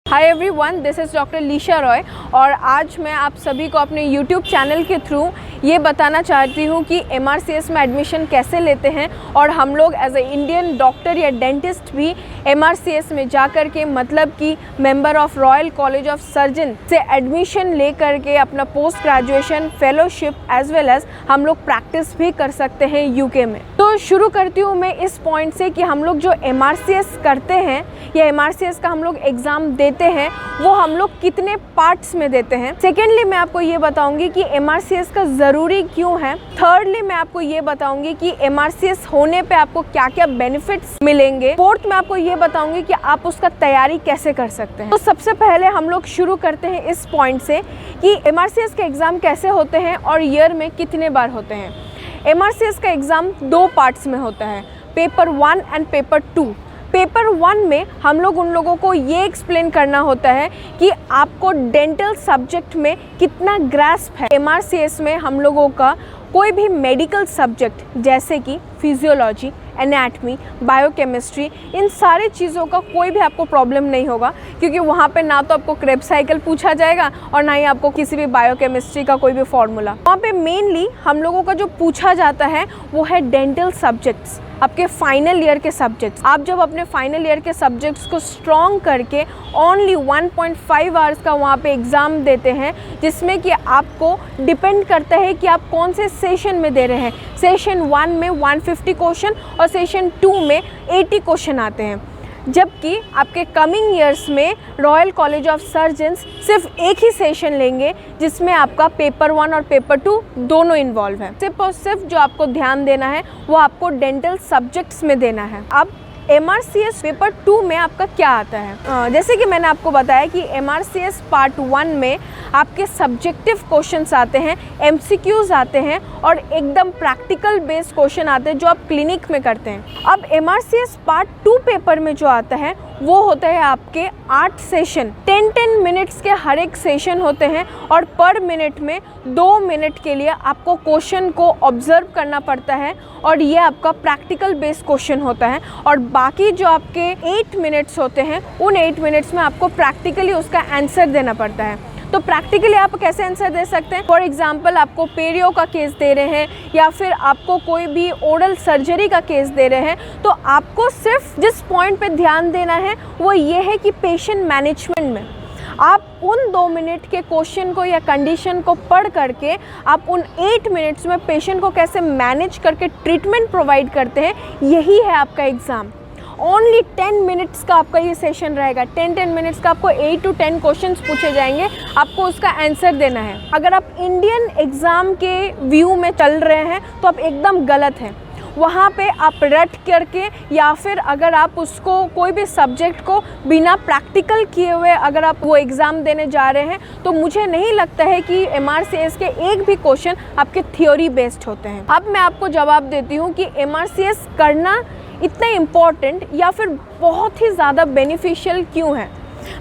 Hi everyone, this is doctor Leesha Roy और आज मैं आप सभी को अपने यूट्यूब चैनल के थ्रू ये बताना चाहती हूँ कि MRCS में एडमिशन कैसे लेते हैं और हम लोग एज ए इंडियन डॉक्टर या डेंटिस्ट भी MRCS में जा कर के मतलब कि member of royal college of surgeon से एडमिशन ले कर के अपना post graduation fellowship as well as हम लोग प्रैक्टिस भी कर सकते हैं यूके में। तो शुरू करती हूँ मैं इस पॉइंट से कि हम लोग जो MRCS करते हैं या MRCS का हम लोग एग्ज़ाम देते हैं वो हम लोग कितने पार्ट्स में देते हैं। सेकेंडली मैं आपको ये बताऊंगी कि MRCS का ज़रूरी क्यों है। थर्डली मैं आपको ये बताऊंगी कि MRCS होने पे आपको क्या क्या बेनिफिट्स मिलेंगे। फोर्थ मैं आपको ये बताऊंगी कि आप उसका तैयारी कैसे कर सकते हैं। तो सबसे पहले हम लोग शुरू करते हैं इस पॉइंट से कि MRCS के एग्ज़ाम कैसे होते हैं और ईयर में कितने बार होते हैं। MRCS का एग्ज़ाम दो पार्ट्स में होता है, पेपर 1 एंड पेपर 2। पेपर 1 में हम लोग उन लोगों को ये एक्सप्लेन करना होता है कि आपको डेंटल सब्जेक्ट में कितना ग्रास्प है। MRCS में हम लोगों का कोई भी मेडिकल सब्जेक्ट जैसे कि फिजियोलॉजी, एनाटमी, बायोकेमिस्ट्री, इन सारी चीज़ों का कोई भी आपको प्रॉब्लम नहीं होगा क्योंकि वहाँ पे ना तो आपको क्रेब्स साइकिल पूछा जाएगा और ना ही आपको किसी भी बायोकेमिस्ट्री का कोई भी फॉर्मूला। वहाँ पे मेनली हम लोगों का जो पूछा जाता है वो है डेंटल सब्जेक्ट्स, आपके फाइनल ईयर के सब्जेक्ट्स। आप जब अपने फाइनल ईयर के सब्जेक्ट्स को स्ट्रॉन्ग करके ओनली 1.5 आवर्स का वहाँ पे एग्ज़ाम देते हैं जिसमें कि आपको डिपेंड करता है कि आप कौन से सेशन में दे रहे हैं। सेशन 1 में 150 क्वेश्चन और सेशन 2 में 80 क्वेश्चन आते हैं, जबकि आपके कमिंग ईयर्स में रॉयल कॉलेज ऑफ सर्जन्स सिर्फ एक ही सेशन लेंगे जिसमें आपका पेपर 1 और पेपर 2 दोनों इन्वॉल्व है। सिर्फ और सिर्फ जो आपको ध्यान देना है वो आपको डेंटल सब्जेक्ट्स में देना है। अब MRCS पेपर 2 में आपका क्या आता है, जैसे कि मैंने आपको बताया कि MRCS पार्ट 1 में आपके सब्जेक्टिव क्वेश्चंस आते हैं, MCQs आते हैं और एकदम प्रैक्टिकल बेस्ड क्वेश्चन आते हैं जो आप क्लिनिक में करते हैं। अब MRCS पार्ट 2 पेपर में जो आता है वो होता है आपके 8 सेशन, 10 मिनट्स के हर एक सेशन होते हैं और पर मिनट में 2 मिनट के लिए आपको क्वेश्चन को ऑब्जर्व करना पड़ता है और ये आपका प्रैक्टिकल बेस्ड क्वेश्चन होता है और बाकी जो आपके 8 मिनट्स होते हैं उन 8 मिनट्स में आपको प्रैक्टिकली उसका आंसर देना पड़ता है। तो प्रैक्टिकली आप कैसे आंसर दे सकते हैं। फॉर एग्जांपल आपको पेरियो का केस दे रहे हैं या फिर आपको कोई भी ओरल सर्जरी का केस दे रहे हैं तो आपको सिर्फ जिस पॉइंट पे ध्यान देना है वो ये है कि पेशेंट मैनेजमेंट में आप उन 2 मिनट के क्वेश्चन को या कंडीशन को पढ़ करके आप उन 8 मिनट्स में पेशेंट को कैसे मैनेज करके ट्रीटमेंट प्रोवाइड करते हैं, यही है आपका एग्ज़ाम। ओनली 10 मिनट्स का आपका ये सेशन रहेगा। 10 मिनट्स का आपको 8 to 10 क्वेश्चंस पूछे जाएंगे, आपको उसका आंसर देना है। अगर आप इंडियन एग्ज़ाम के व्यू में चल रहे हैं तो आप एकदम गलत हैं। वहाँ पे आप रट करके या फिर अगर आप उसको कोई भी सब्जेक्ट को बिना प्रैक्टिकल किए हुए अगर आप वो एग्ज़ाम देने जा रहे हैं तो मुझे नहीं लगता है कि MRCS के एक भी क्वेश्चन आपके थ्योरी बेस्ड होते हैं। अब मैं आपको जवाब देती हूँ कि MRCS करना इतना इम्पॉर्टेंट या फिर बहुत ही ज़्यादा बेनिफिशियल क्यों है।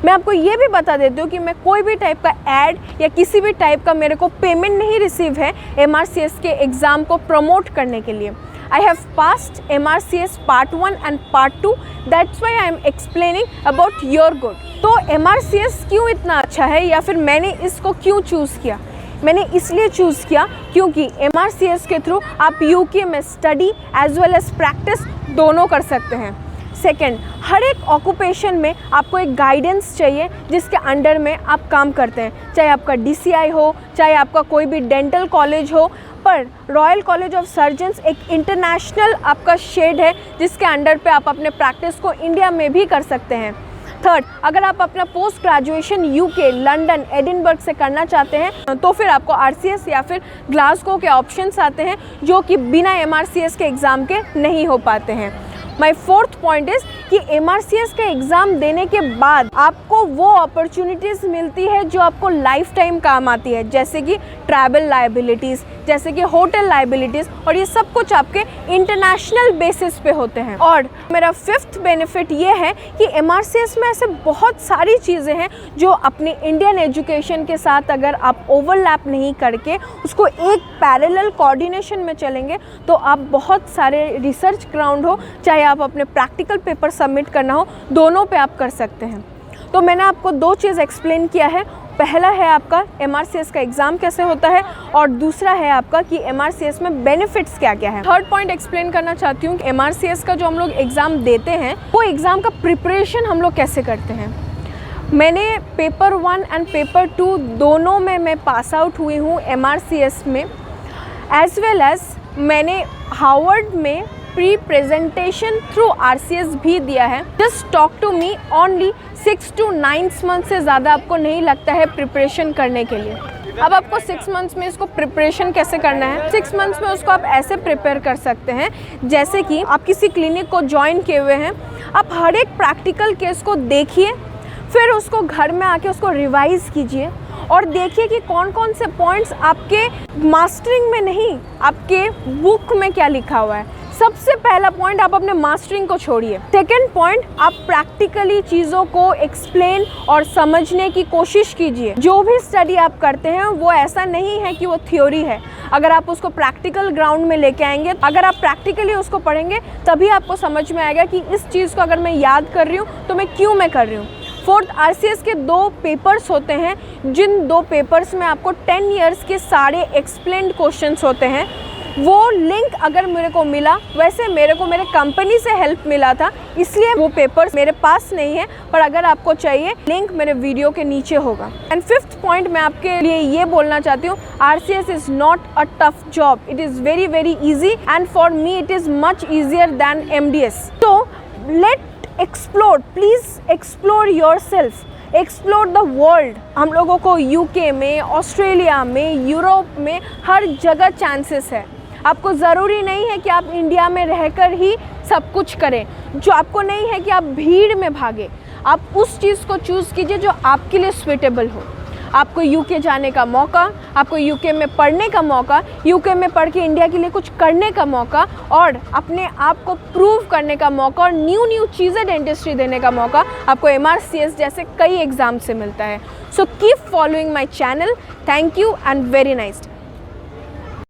मैं आपको ये भी बता देती हूँ कि मैं कोई भी टाइप का ऐड या किसी भी टाइप का मेरे को पेमेंट नहीं रिसीव है MRCS के एग्ज़ाम को प्रमोट करने के लिए। I have passed MRCS part 1 and part 2. That's why I am explaining about your good. तो MRCS क्यों इतना अच्छा है या फिर मैंने इसको क्यों चूज़ किया। मैंने इसलिए चूज़ किया क्योंकि MRCS के थ्रू आप UK में study as well as practice दोनों कर सकते हैं। सेकेंड, हर एक ऑक्यूपेशन में आपको एक गाइडेंस चाहिए जिसके अंडर में आप काम करते हैं, चाहे आपका DCI हो, चाहे आपका कोई भी डेंटल कॉलेज हो, पर रॉयल कॉलेज ऑफ सर्जन्स एक इंटरनेशनल आपका शेड है जिसके अंडर पे आप अपने प्रैक्टिस को इंडिया में भी कर सकते हैं। थर्ड, अगर आप अपना post graduation UK, London, Edinburgh से करना चाहते हैं तो फिर आपको RCS या फिर ग्लासगो के ऑप्शंस आते हैं जो कि बिना MRCS के एग्ज़ाम के नहीं हो पाते हैं। माई फोर्थ पॉइंट इज़ कि MRCS का एग्ज़ाम देने के बाद आपको वो अपॉर्चुनिटीज़ मिलती है जो आपको लाइफ टाइम काम आती है, जैसे कि ट्रैवल लाइबिलिटीज़, जैसे कि होटल लाइबिलिटीज़, और ये सब कुछ आपके इंटरनेशनल बेसिस पे होते हैं। और मेरा फिफ्थ बेनिफिट ये है कि MRCS में ऐसे बहुत सारी चीज़ें हैं जो अपने इंडियन एजुकेशन के साथ अगर आप ओवरलैप नहीं करके उसको एक पैरेलल कोऑर्डिनेशन में चलेंगे तो आप बहुत सारे रिसर्च ग्राउंड हो, चाहे आप अपने प्रैक्टिकल पेपर सबमिट करना हो, दोनों पे आप कर सकते हैं। तो मैंने आपको दो चीज़ एक्सप्लेन किया है। पहला है आपका MRCS का एग्ज़ाम कैसे होता है और दूसरा है आपका कि MRCS में बेनिफिट्स क्या क्या है। थर्ड पॉइंट एक्सप्लेन करना चाहती हूँ कि MRCS का जो हम लोग एग्ज़ाम देते हैं वो एग्ज़ाम का प्रिपरेशन हम लोग कैसे करते हैं। मैंने पेपर 1 एंड पेपर 2 दोनों में मैं पास आउट हुई हूँ MRCS में, एज वेल एज मैंने हार्वर्ड में प्री प्रेजेंटेशन थ्रू RCS भी दिया है। Just talk to me only 6 to 9 month से ज़्यादा आपको नहीं लगता है प्रिपरेशन करने के लिए। अब आपको 6 मंथ्स में इसको प्रिपरेशन कैसे करना है, 6 मंथ्स में उसको आप ऐसे प्रिपेयर कर सकते हैं जैसे कि आप किसी क्लिनिक को ज्वाइन किए हुए हैं, आप हर एक प्रैक्टिकल केस को देखिए, फिर उसको घर में आके उसको रिवाइज़ कीजिए और देखिए कि कौन कौन से पॉइंट्स आपके मास्टरिंग में नहीं, आपके बुक में क्या लिखा हुआ है। सबसे पहला पॉइंट, आप अपने मास्टरिंग को छोड़िए। सेकेंड पॉइंट, आप प्रैक्टिकली चीज़ों को एक्सप्लेन और समझने की कोशिश कीजिए। जो भी स्टडी आप करते हैं वो ऐसा नहीं है कि वो थ्योरी है। अगर आप उसको प्रैक्टिकल ग्राउंड में लेके आएंगे, अगर आप प्रैक्टिकली उसको पढ़ेंगे, तभी आपको समझ में आएगा कि इस चीज़ को अगर मैं याद कर रही हूँ तो मैं क्यों कर रही हूँ। फोर्थ, RCS के 2 पेपर्स होते हैं, जिन 2 पेपर्स में आपको 10 इयर्स के सारे एक्सप्लेन्ड क्वेश्चंस होते हैं। वो लिंक अगर मेरे को मिला, वैसे मेरे को मेरे कंपनी से हेल्प मिला था, इसलिए वो पेपर्स मेरे पास नहीं है, पर अगर आपको चाहिए लिंक मेरे वीडियो के नीचे होगा। एंड फिफ्थ पॉइंट मैं आपके लिए ये बोलना चाहती हूँ, RCS is not a tough job, it is very very easy and for me it is much easier than MDS। तो let explore, please explore yourself, explore the world. हम लोगों को UK में, ऑस्ट्रेलिया में, Europe में हर जगह chances है। आपको ज़रूरी नहीं है कि आप इंडिया में रहकर ही सब कुछ करें। जो आपको नहीं है कि आप भीड़ में भागें, आप उस चीज़ को चूज़ कीजिए जो आपके लिए सूटेबल हो। आपको UK जाने का मौका, आपको UK में पढ़ने का मौका, UK में पढ़ के इंडिया के लिए कुछ करने का मौका और अपने आप को प्रूव करने का मौका और न्यू चीज़ें डेंटिस्ट्री देने का मौका आपको MRCS जैसे कई एग्ज़ाम से मिलता है। So keep following my channel. Thank you and very nice.